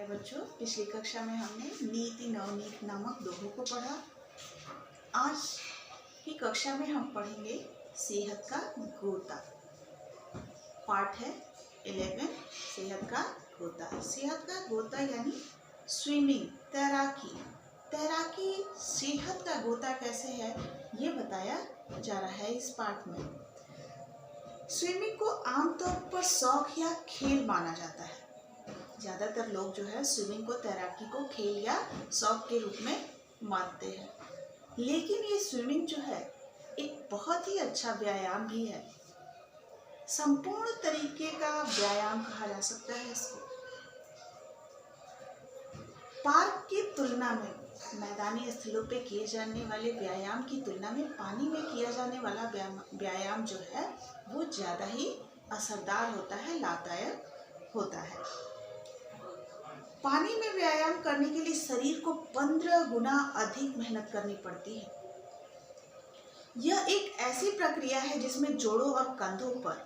प्यारे बच्चों, पिछली कक्षा में हमने नीति नवनीत नामक दोहों को पढ़ा। आज की कक्षा में हम पढ़ेंगे सेहत का गोता। पाठ है 11, सेहत का गोता। सेहत का गोता यानी स्विमिंग, तैराकी। तैराकी सेहत का गोता कैसे है ये बताया जा रहा है इस पाठ में। स्विमिंग को आमतौर पर शौक या खेल माना जाता है। ज़्यादातर लोग जो है स्विमिंग को, तैराकी को खेल या शौक के रूप में मानते हैं, लेकिन ये स्विमिंग जो है एक बहुत ही अच्छा व्यायाम भी है। संपूर्ण तरीके का व्यायाम कहा जा सकता है इसको। पार्क की तुलना में, मैदानी स्थलों पे किए जाने वाले व्यायाम की तुलना में पानी में किया जाने वाला व्यायाम जो है वो ज़्यादा ही असरदार होता है, लाभदायक होता है। पानी में व्यायाम करने के लिए शरीर को 15 गुना अधिक मेहनत करनी पड़ती है। यह एक ऐसी प्रक्रिया है जिसमें जोड़ों और कंधों पर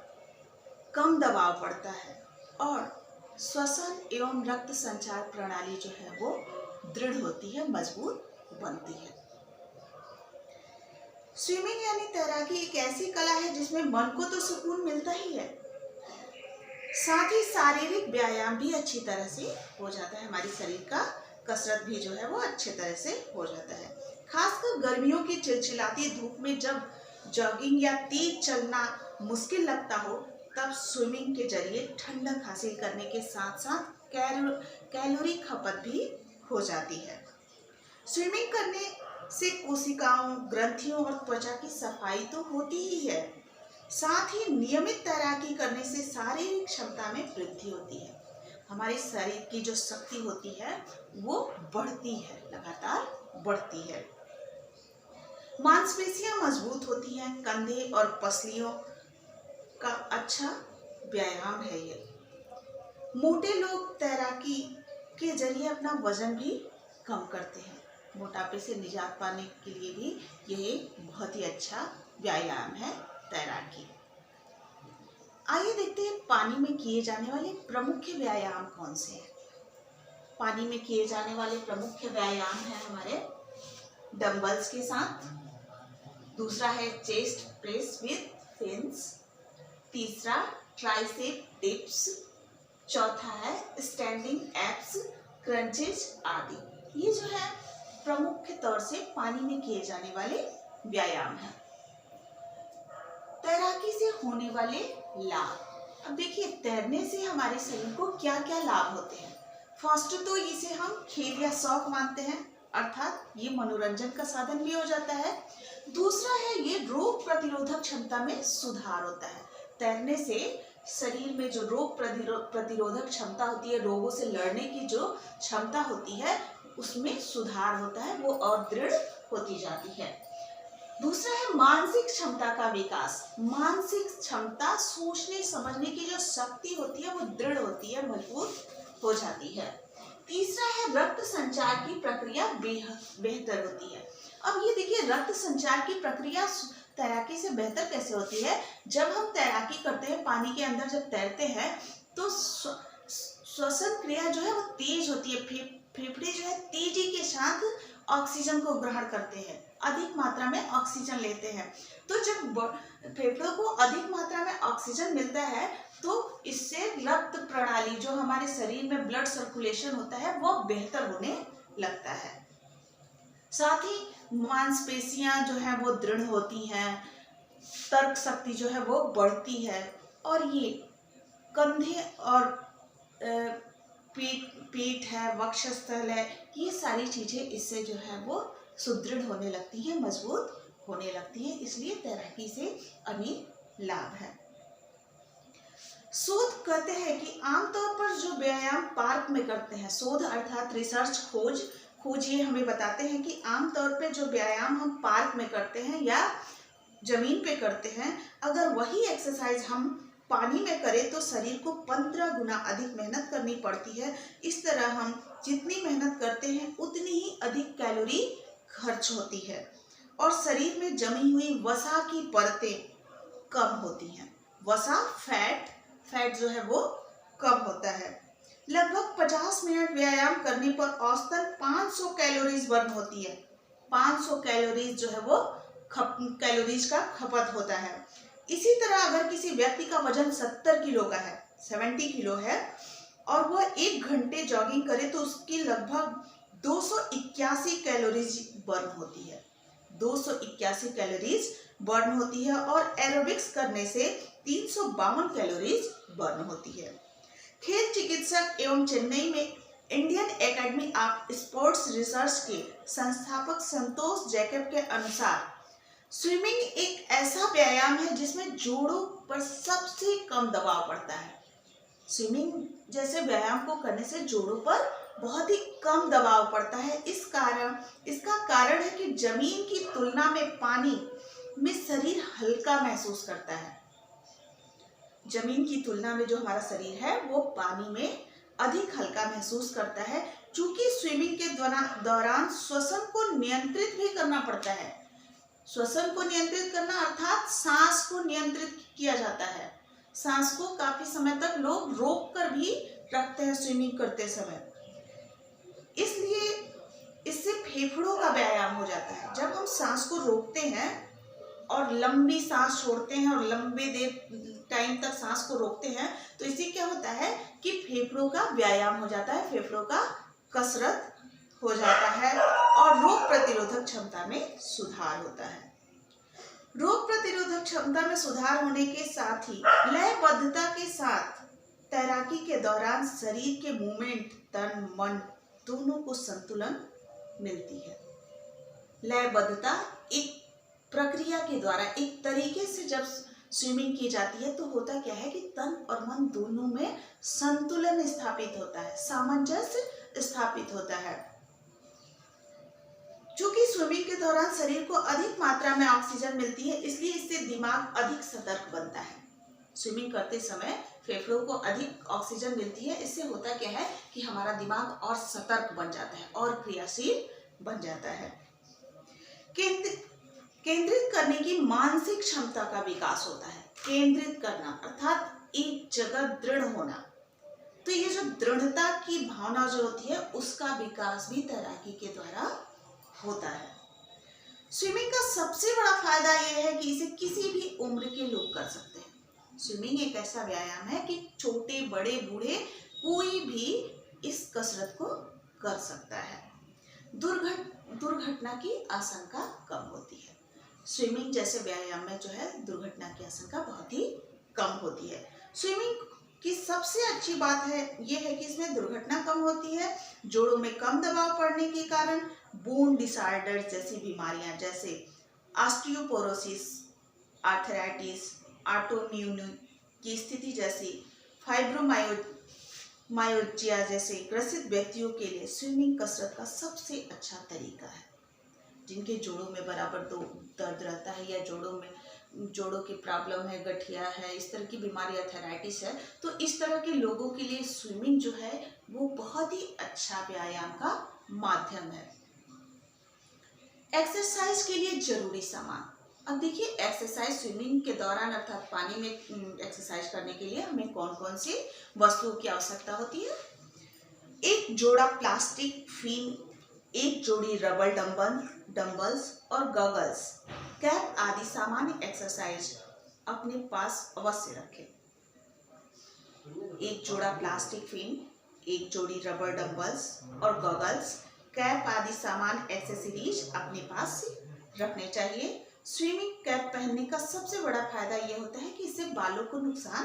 कम दबाव पड़ता है और श्वसन एवं रक्त संचार प्रणाली जो है वो दृढ़ होती है, मजबूत बनती है। स्विमिंग यानी तैराकी एक ऐसी कला है जिसमें मन को तो सुकून मिलता ही है, साथ ही शारीरिक व्यायाम भी अच्छी तरह से हो जाता है। हमारी शरीर का कसरत भी जो है वो अच्छे तरह से हो जाता है। खासकर गर्मियों की चिलचिलाती धूप में जब जॉगिंग या तेज चलना मुश्किल लगता हो, तब स्विमिंग के जरिए ठंडक हासिल करने के साथ साथ कैलोरी खपत भी हो जाती है। स्विमिंग करने से कोशिकाओं, ग्रंथियों और त्वचा की सफाई तो होती ही है, साथ ही नियमित तैराकी करने से शारीरिक क्षमता में वृद्धि होती है। हमारे शरीर की जो शक्ति होती है वो बढ़ती है, लगातार बढ़ती है। मांसपेशियां मजबूत होती हैं। कंधे और पसलियों का अच्छा व्यायाम है ये। मोटे लोग तैराकी के जरिए अपना वजन भी कम करते हैं। मोटापे से निजात पाने के लिए भी यह एक बहुत ही अच्छा व्यायाम है, तैराकी। आइए देखते हैं पानी में किए जाने वाले प्रमुख व्यायाम कौन से हैं। पानी में किए जाने वाले प्रमुख व्यायाम है हमारे डंबल्स के साथ, दूसरा है चेस्ट प्रेस विद फिन्स, तीसरा ट्राइसेप डिप्स, चौथा है स्टैंडिंग एब्स, क्रंचेस आदि। ये जो है प्रमुख तौर से पानी में किए जाने वाले व्यायाम हैं। तैराकी से होने वाले लाभ। अब देखिए, तैरने से हमारे शरीर को क्या क्या लाभ होते हैं। फर्स्ट तो इसे हम खेल या शौक मानते हैं, अर्थात ये मनोरंजन का साधन भी हो जाता है। दूसरा है ये रोग प्रतिरोधक क्षमता में सुधार होता है। तैरने से शरीर में जो रोग प्रतिरोधक क्षमता होती है, रोगों से लड़ने की जो क्षमता होती है उसमें सुधार होता है, वो और दृढ़ होती जाती है। दूसरा है मानसिक क्षमता का विकास। मानसिक क्षमता, सोचने समझने की जो शक्ति होती है वो दृढ़ होती है, मजबूत हो जाती है। तीसरा है रक्त संचार की प्रक्रिया बेहतर होती है। अब ये देखिए, रक्त संचार की प्रक्रिया तैराकी से बेहतर कैसे होती है। जब हम तैराकी करते हैं, पानी के अंदर जब तैरते हैं तो श्वसन क्रिया जो है वो तेज होती है। फेफड़े जो है तेजी के साथ ऑक्सीजन को ग्रहण करते हैं, अधिक मात्रा में ऑक्सीजन लेते हैं। तो जब फेफड़ों को अधिक मात्रा में ऑक्सीजन मिलता है तो इससे रक्त प्रणाली, जो हमारे शरीर में ब्लड सर्कुलेशन होता है, वो बेहतर होने लगता है। साथ ही मांसपेशियां जो है वो दृढ़ होती हैं, तर्क शक्ति जो है वो बढ़ती है, और ये कंधे और पेट है, वक्षस्थल है, ये सारी चीजें इससे जो है वो सुदृढ़ होने लगती है, मजबूत होने लगती है। इसलिए तैराकी से अनेक लाभ है। शोध कहते हैं कि आमतौर पर जो व्यायाम पार्क में करते हैं, शोध अर्थात रिसर्च, खोज ये हमें बताते हैं कि आमतौर पे जो व्यायाम हम पार्क में करते हैं या जमीन पे करते हैं, अगर वही एक्सरसाइज हम पानी में करें तो शरीर को 15 गुना अधिक मेहनत करनी पड़ती है। इस तरह हम जितनी मेहनत करते हैं उतनी ही अधिक कैलोरी खर्च होती है और शरीर में जमी हुई वसा की परतें कम होती हैं। वसा, फैट जो है वो कम होता है। लगभग 50 मिनट व्यायाम करने पर औसतन 500 कैलोरीज बर्न होती है। 500 कैलोरीज जो है वो कैलोरीज का खपत होता है। इसी तरह अगर किसी व्यक्ति का वजन 70 किलो का है, 70 किलो है, और वह 1 घंटे जॉगिंग करे तो उसकी लगभग 281 कैलोरीज बर्न होती है। 281 कैलोरीज बर्न होती है और एरोबिक्स करने से 352 कैलोरीज बर्न होती है। खेल चिकित्सक एवं चेन्नई में Indian academy of sports research के संस्थापक संतोष जैकब के अनुसार स्विमिंग एक ऐसा व्यायाम है जिसमें जोड़ों पर सबसे कम दबाव पड़ता है। स्विमिंग जैसे व्यायाम को करने से जोड़ों पर बहुत ही कम दबाव पड़ता है। इसका कारण है कि जमीन की तुलना में पानी में शरीर हल्का महसूस करता है। जमीन की तुलना में जो हमारा शरीर है वो पानी में अधिक हल्का महसूस करता है। चूंकि स्विमिंग के दौरान श्वसन को नियंत्रित भी करना पड़ता है। श्वसन को नियंत्रित करना अर्थात सांस को नियंत्रित किया जाता है। सांस को काफी समय तक लोग रोक कर भी रखते हैं स्विमिंग करते समय, इसलिए इससे फेफड़ों का व्यायाम हो जाता है। जब हम सांस को रोकते हैं और लंबी सांस छोड़ते हैं और लंबे देर टाइम तक सांस को रोकते हैं तो इससे क्या होता है कि फेफड़ों का व्यायाम हो जाता है, फेफड़ों का कसरत हो जाता है और रोग प्रतिरोधक क्षमता में सुधार होता है। रोग प्रतिरोधक क्षमता में सुधार होने के साथ ही लयबद्धता के साथ तैराकी के दौरान शरीर के मूवमेंट, तन मन दोनों को संतुलन मिलती है। लयबद्धता एक प्रक्रिया के द्वारा एक तरीके से जब स्विमिंग की जाती है तो होता क्या है कि तन और मन दोनों में संतुलन स्थापित होता है, सामंजस्य स्थापित होता है। चूंकि स्विमिंग के दौरान शरीर को अधिक मात्रा में ऑक्सीजन मिलती है, इसलिए इससे दिमाग अधिक सतर्क बनता है। स्विमिंग करते समय फेफड़ों को अधिक ऑक्सीजन मिलती है, इससे होता क्या है कि हमारा दिमाग और सतर्क बन जाता है और क्रियाशील बन जाता है। केंद्रित करने की मानसिक क्षमता का विकास होता है। केंद्रित करना अर्थात एक जगह दृढ़ होना, तो ये जो दृढ़ता की भावना जो होती है उसका विकास भी तैराकी के द्वारा होता है। स्विमिंग का सबसे बड़ा फायदा यह है कि इसे किसी भी उम्र के लोग कर सकते हैं। स्विमिंग एक ऐसा व्यायाम है कि छोटे बड़े बूढ़े कोई भी इस कसरत को कर सकता है। दुर्घटना की आशंका कम होती है। स्विमिंग जैसे व्यायाम में जो है दुर्घटना की आशंका बहुत ही कम होती है। स्विमिंग की सबसे अच्छी बात है ये है कि इसमें दुर्घटना कम होती है। जोड़ों में कम दबाव पड़ने के कारण बोन डिसऑर्डर्स जैसी बीमारियां जैसे ऑस्टियोपोरोसिस, आर्थराइटिस, ऑटोइम्यून की स्थिति जैसी फाइब्रोमाइल्जिया जैसे ग्रसित व्यक्तियों के लिए स्विमिंग कसरत का सबसे अच्छा तरीका है। जिनके जोड़ों में बराबर दर्द रहता है या जोड़ों की प्रॉब्लम है, गठिया है, इस तरह की बीमारी, आर्थराइटिस है, तो इस तरह के लोगों के लिए स्विमिंग जो है वो बहुत ही अच्छा व्यायाम का माध्यम है। एक्सरसाइज के लिए जरूरी सामान। अब देखिए एक्सरसाइज स्विमिंग के दौरान अर्थात पानी में एक्सरसाइज करने के लिए हमें कौन कौन सी वस्तुओं की आवश्यकता होती है। एक जोड़ा प्लास्टिक फिन, एक जोड़ी रबर डंबल्स और गॉगल्स, कैप आदि सामान्य एक्सरसाइज अपने पास अवश्य रखें। एक जोड़ा प्लास्टिक फिन, एक जोड़ी रबर डंबल्स और गॉगल्स, कैप आदि सामान्य एक्सेसरीज अपने पास रखने चाहिए। स्विमिंग कैप पहनने का सबसे बड़ा फायदा यह होता है कि इससे बालों को नुकसान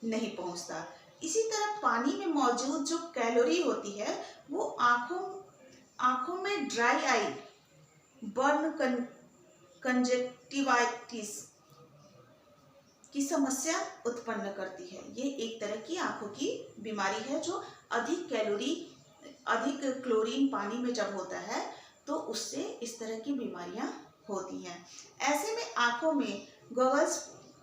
नहीं पहुंचता। इसी तरह पानी में मौजूद जो कैलोरी होती है वो आंखों में ड्राई आई, बर्न, कंजक्टिवाइटिस की समस्या उत्पन्न करती है। ये एक तरह की आंखों की बीमारी है जो अधिक क्लोरीन पानी में जब होता है तो उससे इस तरह की बीमारियां होती हैं। ऐसे में आंखों में गॉगल्स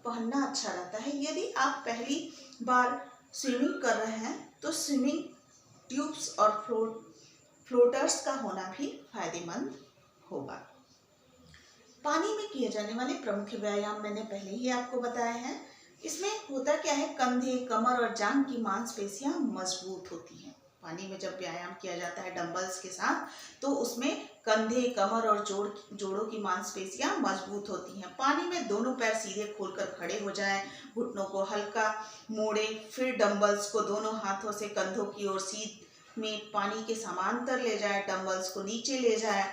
पहनना अच्छा रहता है। यदि आप पहली बार स्विमिंग कर रहे हैं तो स्विमिंग ट्यूब्स और फ्लोटर्स का होना भी फायदेमंद होगा। पानी में किए जाने वाले प्रमुख व्यायाम मैंने पहले ही आपको बताए हैं। इसमें होता क्या है, कंधे, कमर और जांघ की मांसपेशियां मजबूत होती हैं। पानी में जब व्यायाम किया जाता है डंबल्स के साथ तो उसमें कंधे, कमर और जोड़ों की मांसपेशियां मजबूत होती हैं। पानी में दोनों पैर सीधे खोलकर खड़े हो जाएं, घुटनों को हल्का मोड़ें, फिर डंबल्स को दोनों हाथों से कंधों की ओर सीध में पानी के समांतर ले जाएं, डंबल्स को नीचे ले जाएं,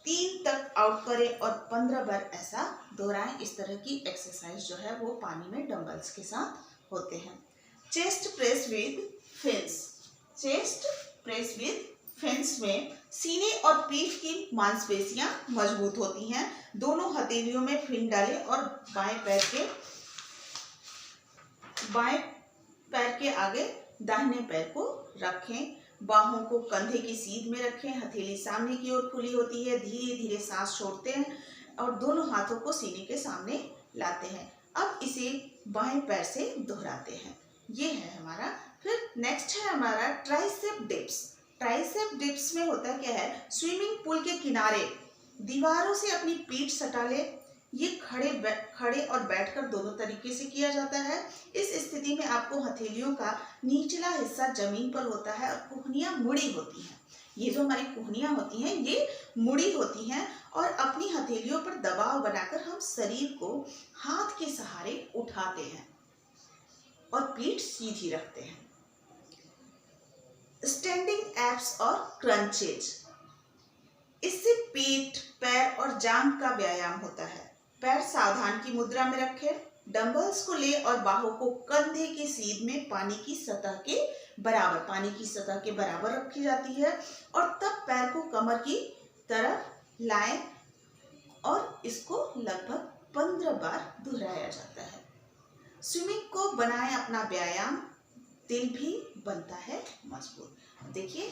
3 तक आउट करें और 15 बार ऐसा दोहराएं। इस तरह की एक्सरसाइज जो है वो पानी में डंबल्स के साथ होते हैं। Chest press with fins. Chest press with fins में सीने और पीठ की मांसपेशियां मजबूत होती हैं। दोनों हथेलियों में फिन डालें और बाएं पैर के आगे दाहिने पैर को रखें। बाहों को कंधे की सीध में रखें, हथेली सामने की ओर खुली होती है। धीरे धीरे सांस छोड़ते हैं और दोनों हाथों को सीने के सामने लाते हैं। अब इसे बाएं पैर से दोहराते हैं। ये है हमारा। फिर नेक्स्ट है हमारा ट्राइसेप डिप्स। ट्राइसेप डिप्स में होता क्या है, स्विमिंग पूल के किनारे दीवारों से अपनी पीठ सटा ले। ये खड़े और बैठकर दोनों तरीके से किया जाता है। इस स्थिति में आपको हथेलियों का निचला हिस्सा जमीन पर होता है और कुहनियां मुड़ी होती हैं। ये जो हमारी कुहनियां होती हैं ये मुड़ी होती हैं और अपनी हथेलियों पर दबाव बनाकर हम शरीर को हाथ के सहारे उठाते हैं और पीठ सीधी रखते हैं। स्टैंडिंग एब्स और क्रंचेज, इससे पेट, पैर और जांघ का व्यायाम होता है। पैर सावधान की मुद्रा में रखें, डंबल्स को ले और बाहों को कंधे की सीध में पानी की सतह के बराबर रखी जाती है और तब पैर को कमर की तरफ लाएं और इसको लगभग 15 बार दोहराया जाता है। स्विमिंग को बनाएं अपना व्यायाम, दिल भी बनता है मजबूत। देखिए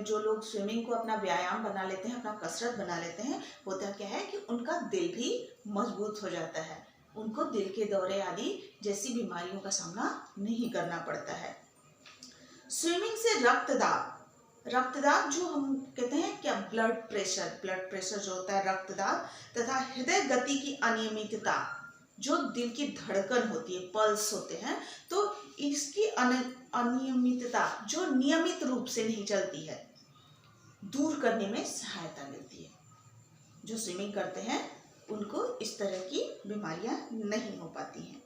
जो लोग स्विमिंग को अपना व्यायाम बना लेते हैं, अपना कसरत बना लेते हैं, होता क्या है कि उनका दिल भी मजबूत हो जाता है। उनको दिल के दौरे आदि जैसी बीमारियों का सामना नहीं करना पड़ता है। स्विमिंग से रक्तदाब जो हम कहते हैं क्या, ब्लड प्रेशर जो होता है, रक्तदाब तथा हृदय गति की अनियमितता, जो दिल की धड़कन होती है, पल्स होते हैं, तो इसकी अनियमितता जो नियमित रूप से नहीं चलती है, दूर करने में सहायता मिलती है। जो स्विमिंग करते हैं उनको इस तरह की बीमारियां नहीं हो पाती हैं,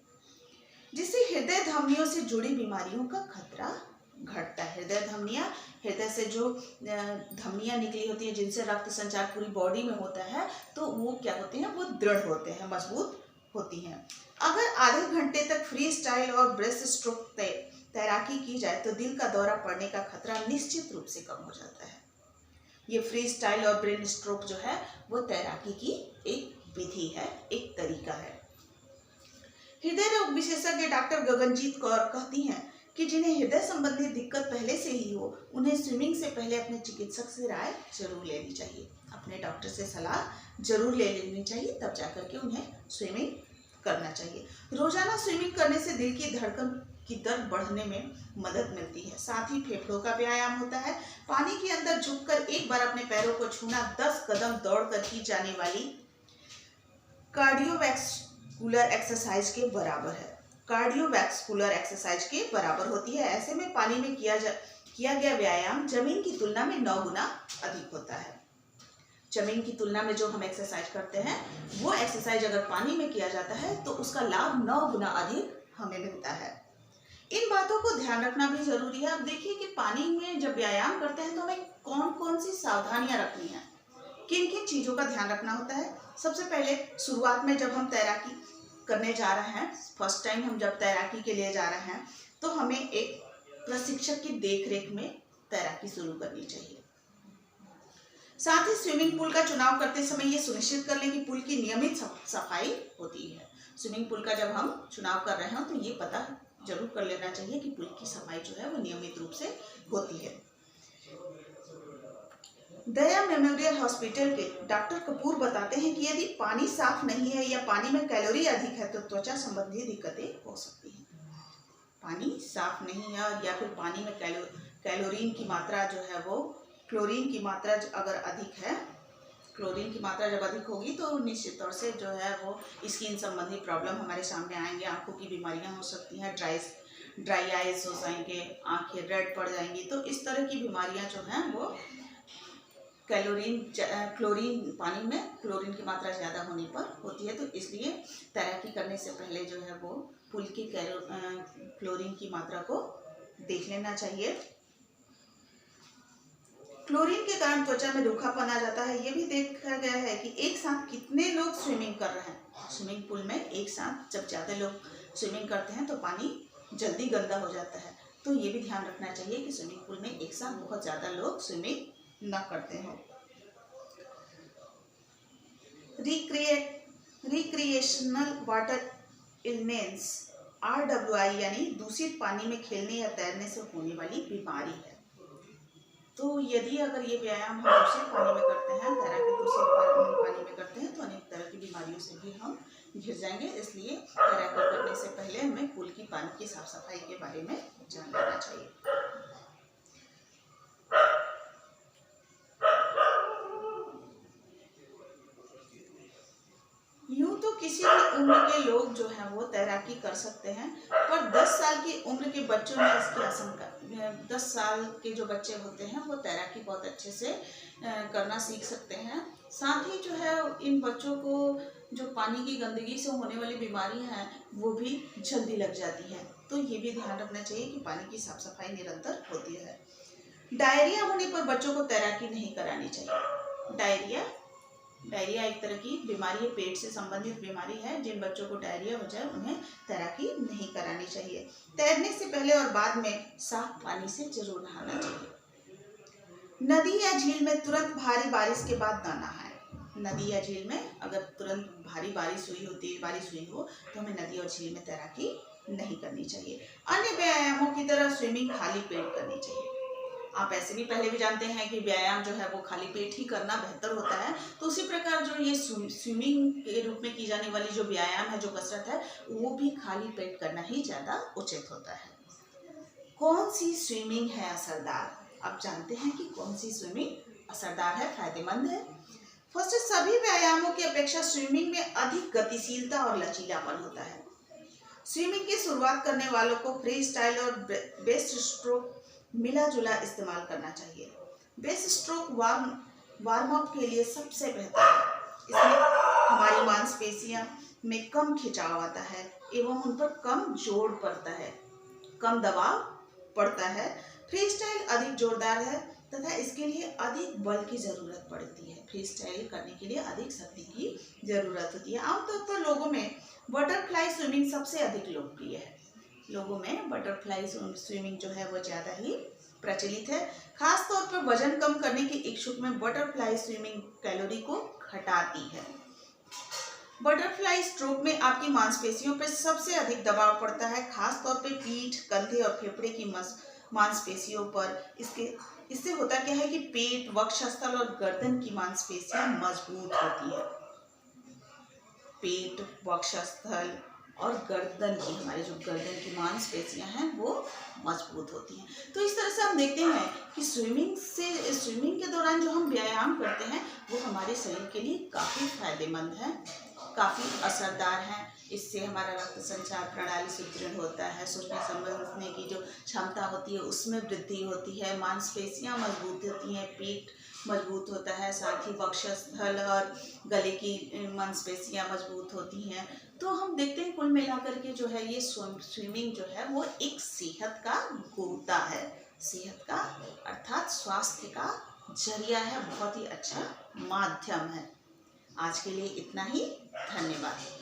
जिससे हृदय धमनियों से जुड़ी बीमारियों का खतरा घटता है। हृदय से जो धमनियां निकली होती हैं जिनसे रक्त संचार पूरी बॉडी में होता है, तो वो क्या होते हैं, वो दृढ़ होते हैं, मजबूत होती हैं। अगर आधे घंटे तक फ्री स्टाइल और ब्रेस्ट स्ट्रोक तैराकी की जाए तो दिल का दौरा पड़ने का खतरा निश्चित रूप से कम हो जाता है। ये फ्री स्टाइल और ब्रेन स्ट्रोक जो है वो तैराकी की एक विधि है, एक तरीका है। हृदय रोग विशेषज्ञ डॉक्टर गगनजीत कौर कहती हैं कि जिन्हें हृदय संबंधी दिक्कत पहले से ही हो, उन्हें स्विमिंग से पहले अपने चिकित्सक से राय जरूर लेनी चाहिए, अपने डॉक्टर से सलाह जरूर ले लेनी चाहिए, तब जाकर के उन्हें स्विमिंग करना चाहिए। रोजाना स्विमिंग करने से दिल की धड़कन की दर बढ़ने में मदद मिलती है, साथ ही फेफड़ों का व्यायाम होता है। पानी के अंदर झुककर एक बार अपने पैरों को छूना 10 कदम दौड़कर की जाने वाली कार्डियोवैस्कुलर एक्सरसाइज के बराबर है। कार्डियोवैस्कुलर एक्सरसाइज के बराबर होती है। ऐसे में पानी में किया गया व्यायाम जमीन की तुलना में 9 गुना अधिक होता है। जमीन की तुलना में जो हम एक्सरसाइज करते हैं वो एक्सरसाइज अगर पानी में किया जाता है तो उसका लाभ 9 गुना अधिक हमें मिलता है। इन बातों को ध्यान रखना भी जरूरी है। अब देखिए कि पानी में जब व्यायाम करते हैं तो हमें कौन कौन सी सावधानियां रखनी है, किन किन चीज़ों का ध्यान रखना होता है। सबसे पहले शुरुआत में जब हम तैराकी करने जा रहे हैं, फर्स्ट टाइम हम जब तैराकी के लिए जा रहे हैं, तो हमें एक प्रशिक्षक की देखरेख में तैराकी शुरू करनी चाहिए। साथ ही स्विमिंग पूल का चुनाव करते समय ये सुनिश्चित कर लें कि पूल की नियमित सफाई होती है। स्विमिंग पूल का जब हम चुनाव कर रहे हैं तो ये पता जरूर कर लेना चाहिए कि पूल की सफाई जो है वो नियमित रूप से होती है। दया मेमोरियल हॉस्पिटल के डॉक्टर कपूर बताते हैं कि यदि पानी साफ नहीं है या पानी में कैलोरी अधिक है तो त्वचा संबंधी दिक्कतें हो सकती हैं। पानी साफ नहीं है या फिर पानी में कैलोरीन की मात्रा जो है वो, क्लोरीन की मात्रा अगर अधिक है क्लोरीन की मात्रा जब अधिक होगी तो निश्चित तौर से जो है वो स्किन संबंधी प्रॉब्लम हमारे सामने आएंगे, आंखों की बीमारियां हो सकती हैं, ड्राई आइज हो जाएंगे, आंखें रेड पड़ जाएंगी। तो इस तरह की बीमारियां जो हैं वो क्लोरीन पानी में क्लोरीन की मात्रा ज़्यादा होने पर होती है। तो इसलिए तैराकी करने से पहले जो है वो पूल की क्लोरीन की मात्रा को देख लेना चाहिए। क्लोरीन के कारण त्वचा में रूखापन आ जाता है। ये भी देखा गया है कि एक साथ कितने लोग स्विमिंग कर रहे हैं। स्विमिंग पूल में एक साथ जब ज़्यादा लोग स्विमिंग करते हैं तो पानी जल्दी गंदा हो जाता है। तो ये भी ध्यान रखना चाहिए कि स्विमिंग पूल में एक साथ बहुत ज़्यादा लोग स्विमिंग न करते हैं। रिक्रिएशनल वाटर इलनेस RWI यानी दूषित पानी में खेलने या तैरने से होने वाली बीमारी है। तो यदि अगर ये व्यायाम हम दूषित पानी में करते हैं, तैराकी दूषित पानी में करते हैं तो अनेक तरह की बीमारियों से भी हम घिर जाएंगे। इसलिए तैराकी करने से पहले हमें पूल की पानी की साफ सफाई के बारे में जान लेना चाहिए। यूँ तो किसी भी उम्र के लोग जो हैं वो तैराकी कर सकते हैं, पर 10 साल की उम्र के बच्चों में इसकी आशंका 10 साल के जो बच्चे होते हैं वो तैराकी बहुत अच्छे से करना सीख सकते हैं। साथ ही जो है इन बच्चों को जो पानी की गंदगी से होने वाली बीमारियां हैं वो भी जल्दी लग जाती हैं। तो ये भी ध्यान रखना चाहिए कि पानी की साफ सफाई निरंतर होती है। डायरिया होने पर बच्चों को तैराकी नहीं करानी चाहिए। डायरिया एक तरह की बीमारी है, पेट से संबंधित बीमारी है। जिन बच्चों को डायरिया हो जाए उन्हें तैराकी नहीं करानी चाहिए। तैरने से पहले और बाद में साफ पानी से जरूर नहाना चाहिए। नदी या झील में तुरंत भारी बारिश के बाद न नहाएं। नदी या झील में अगर तुरंत भारी बारिश हुई हो तो हमें नदी और झील में तैराकी नहीं करनी चाहिए। अन्य व्यायामों की तरह स्विमिंग खाली पेट करनी चाहिए। आप ऐसे भी पहले भी जानते हैं कि व्यायाम जो है वो खाली पेट ही करना बेहतर होता है। तो उसी प्रकार जो ये स्विमिंग के रूप में की जाने वाली जो व्यायाम है, जो कसरत है, वो भी खाली पेट करना ही ज़्यादा उचित होता है। कौन सी स्विमिंग है असरदार? आप जानते हैं कि कौन सी स्विमिंग असरदार है, फायदेमंद है? फर्स्ट, सभी व्यायामों की अपेक्षा स्विमिंग में अधिक गतिशीलता और लचीलापन होता है। स्विमिंग की शुरुआत करने वालों को फ्री स्टाइल और बेस्ट स्ट्रोक मिला जुला इस्तेमाल करना चाहिए। बेस्ट स्ट्रोक वार्म अप के लिए सबसे बेहतर है। इसमें हमारी मांसपेशियां में कम खिंचाव आता है एवं उन पर कम जोर पड़ता है, कम दबाव पड़ता है। फ्री स्टाइल अधिक जोरदार है तथा इसके लिए अधिक बल की जरूरत पड़ती है। फ्री स्टाइल करने के लिए अधिक शक्ति की जरूरत होती है। आमतौर पर लोगों में बटरफ्लाई स्विमिंग सबसे अधिक लोकप्रिय है। लोगों में बटरफ्लाई स्विमिंग जो है वो ज़्यादा ही प्रचलित है। खास तौर पर वजन कम करने के इच्छुक में बटरफ्लाई स्विमिंग कैलोरी को घटाती है। बटरफ्लाई स्ट्रोक में आपकी मांसपेशियों पर सबसे अधिक दबाव पड़ता है, खास तौर पे पीठ, कंधे और फेफड़े की मांसपेशियों पर। इससे होता क्या है कि पेट, वक्षस्थल और गर्दन की मांसपेशियां मजबूत होती है। पेट, वक्षस्थल और गर्दन की, हमारे जो गर्दन की मांसपेशियां हैं वो मजबूत होती हैं। तो इस तरह से हम देखते हैं कि स्विमिंग के दौरान जो हम व्यायाम करते हैं वो हमारे शरीर के लिए काफ़ी फायदेमंद है, काफ़ी असरदार है। इससे हमारा रक्त संचार प्रणाली सुदृढ़ होता है, सोचने समझने की जो क्षमता होती है उसमें वृद्धि होती है, मांसपेशियां मजबूत होती हैं, पेट मजबूत होता है, साथ ही वक्षस्थल और गले की मांसपेशियां मजबूत होती हैं। तो हम देखते हैं कुल मिलाकर के जो है ये स्विमिंग जो है वो एक सेहत का गोता है, सेहत का अर्थात स्वास्थ्य का जरिया है, बहुत ही अच्छा माध्यम है। आज के लिए इतना ही, धन्यवाद।